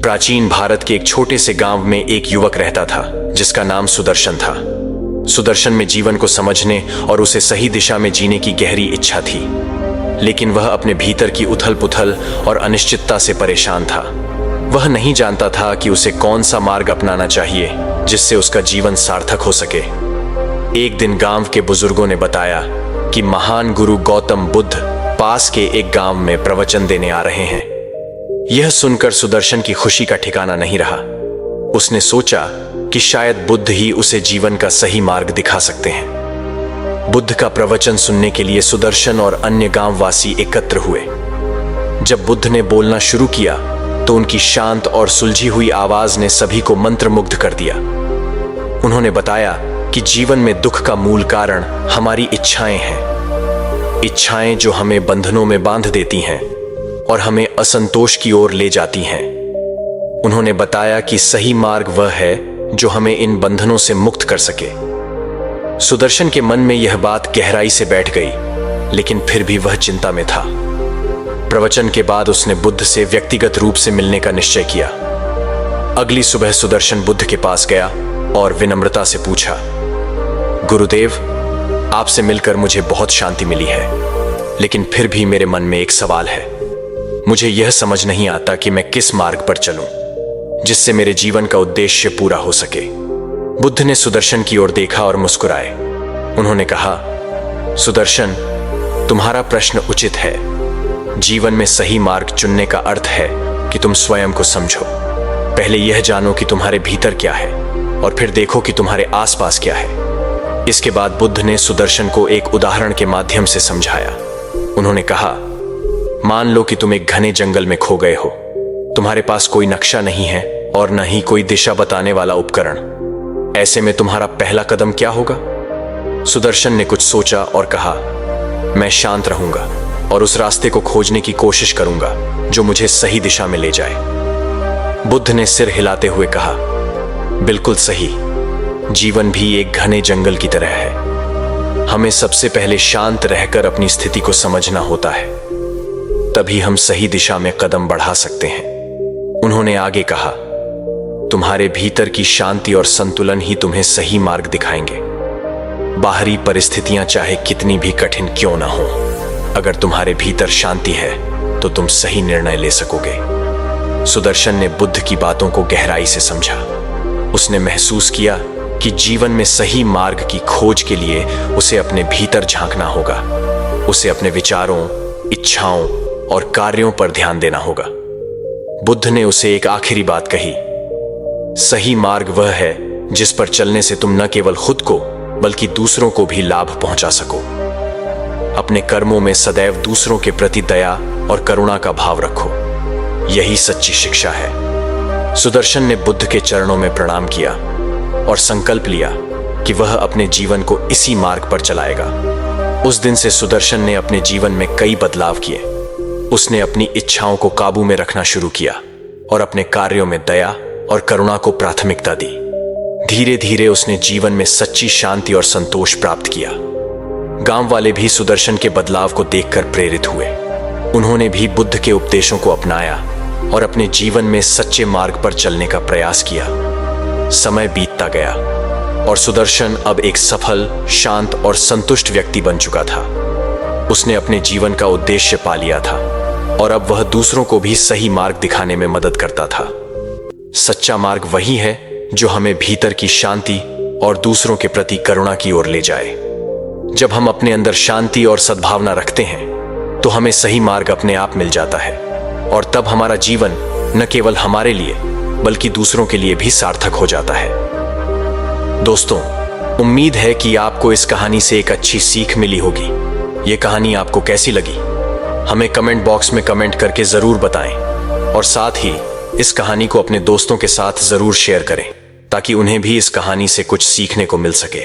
प्राचीन भारत के एक छोटे से गांव में एक युवक रहता था जिसका नाम सुदर्शन था। सुदर्शन में जीवन को समझने और उसे सही दिशा में जीने की गहरी इच्छा थी, लेकिन वह अपने भीतर की उथल पुथल और अनिश्चितता से परेशान था। वह नहीं जानता था कि उसे कौन सा मार्ग अपनाना चाहिए जिससे उसका जीवन सार्थक हो सके। एक दिन गांव के बुजुर्गों ने बताया कि महान गुरु गौतम बुद्ध पास के एक गांव में प्रवचन देने आ रहे हैं। यह सुनकर सुदर्शन की खुशी का ठिकाना नहीं रहा। उसने सोचा कि शायद बुद्ध ही उसे जीवन का सही मार्ग दिखा सकते हैं। बुद्ध का प्रवचन सुनने के लिए सुदर्शन और अन्य गांववासी एकत्र हुए। जब बुद्ध ने बोलना शुरू किया तो उनकी शांत और सुलझी हुई आवाज ने सभी को मंत्रमुग्ध कर दिया। उन्होंने बताया कि जीवन में दुख का मूल कारण हमारी इच्छाएं हैं, इच्छाएं जो हमें बंधनों में बांध देती हैं और हमें असंतोष की ओर ले जाती हैं। उन्होंने बताया कि सही मार्ग वह है जो हमें इन बंधनों से मुक्त कर सके। सुदर्शन के मन में यह बात गहराई से बैठ गई, लेकिन फिर भी वह चिंता में था। प्रवचन के बाद उसने बुद्ध से व्यक्तिगत रूप से मिलने का निश्चय किया। अगली सुबह सुदर्शन बुद्ध के पास गया और विनम्रता से पूछा, गुरुदेव, आपसे मिलकर मुझे बहुत शांति मिली है, लेकिन फिर भी मेरे मन में एक सवाल है। मुझे यह समझ नहीं आता कि मैं किस मार्ग पर चलूं जिससे मेरे जीवन का उद्देश्य पूरा हो सके। बुद्ध ने सुदर्शन की ओर देखा और मुस्कुराए। उन्होंने कहा, सुदर्शन, तुम्हारा प्रश्न उचित है। जीवन में सही मार्ग चुनने का अर्थ है कि तुम स्वयं को समझो। पहले यह जानो कि तुम्हारे भीतर क्या है और फिर देखो कि तुम्हारे आसपास क्या है। इसके बाद बुद्ध ने सुदर्शन को एक उदाहरण के माध्यम से समझाया। उन्होंने कहा, मान लो कि तुम एक घने जंगल में खो गए हो। तुम्हारे पास कोई नक्शा नहीं है और न ही कोई दिशा बताने वाला उपकरण। ऐसे में तुम्हारा पहला कदम क्या होगा? सुदर्शन ने कुछ सोचा और कहा, मैं शांत रहूंगा और उस रास्ते को खोजने की कोशिश करूंगा जो मुझे सही दिशा में ले जाए। बुद्ध ने सिर हिलाते हुए कहा, बिल्कुल सही। जीवन भी एक घने जंगल की तरह है। हमें सबसे पहले शांत रहकर अपनी स्थिति को समझना होता है, तभी हम सही दिशा में कदम बढ़ा सकते हैं। उन्होंने आगे कहा, तुम्हारे भीतर की शांति और संतुलन ही तुम्हें सही मार्ग दिखाएंगे। बाहरी परिस्थितियां चाहे कितनी भी कठिन क्यों ना हो, अगर तुम्हारे भीतर शांति है तो तुम सही निर्णय ले सकोगे। सुदर्शन ने बुद्ध की बातों को गहराई से समझा। उसने महसूस किया कि जीवन में सही मार्ग की खोज के लिए उसे अपने भीतर झांकना होगा। उसे अपने विचारों, इच्छाओं और कार्यों पर ध्यान देना होगा। बुद्ध ने उसे एक आखिरी बात कही, सही मार्ग वह है जिस पर चलने से तुम न केवल खुद को बल्कि दूसरों को भी लाभ पहुंचा सको। अपने कर्मों में सदैव दूसरों के प्रति दया और करुणा का भाव रखो। यही सच्ची शिक्षा है। सुदर्शन ने बुद्ध के चरणों में प्रणाम किया और संकल्प लिया कि वह अपने जीवन को इसी मार्ग पर चलाएगा। उस दिन से सुदर्शन ने अपने जीवन में कई बदलाव किए। उसने अपनी इच्छाओं को काबू में रखना शुरू किया और अपने कार्यों में दया और करुणा को प्राथमिकता दी। धीरे धीरे उसने जीवन में सच्ची शांति और संतोष प्राप्त किया। गांव वाले भी सुदर्शन के बदलाव को देखकर प्रेरित हुए। उन्होंने भी बुद्ध के उपदेशों को अपनाया और अपने जीवन में सच्चे मार्ग पर चलने का प्रयास किया। समय बीतता गया और सुदर्शन अब एक सफल, शांत और संतुष्ट व्यक्ति बन चुका था। उसने अपने जीवन का उद्देश्य पा लिया था और अब वह दूसरों को भी सही मार्ग दिखाने में मदद करता था। सच्चा मार्ग वही है जो हमें भीतर की शांति और दूसरों के प्रति करुणा की ओर ले जाए। जब हम अपने अंदर शांति और सद्भावना रखते हैं तो हमें सही मार्ग अपने आप मिल जाता है और तब हमारा जीवन न केवल हमारे लिए बल्कि दूसरों के लिए भी सार्थक हो जाता है। दोस्तों, उम्मीद है कि आपको इस कहानी से एक अच्छी सीख मिली होगी। ये कहानी आपको कैसी लगी हमें कमेंट बॉक्स में कमेंट करके जरूर बताएं और साथ ही इस कहानी को अपने दोस्तों के साथ जरूर शेयर करें ताकि उन्हें भी इस कहानी से कुछ सीखने को मिल सके।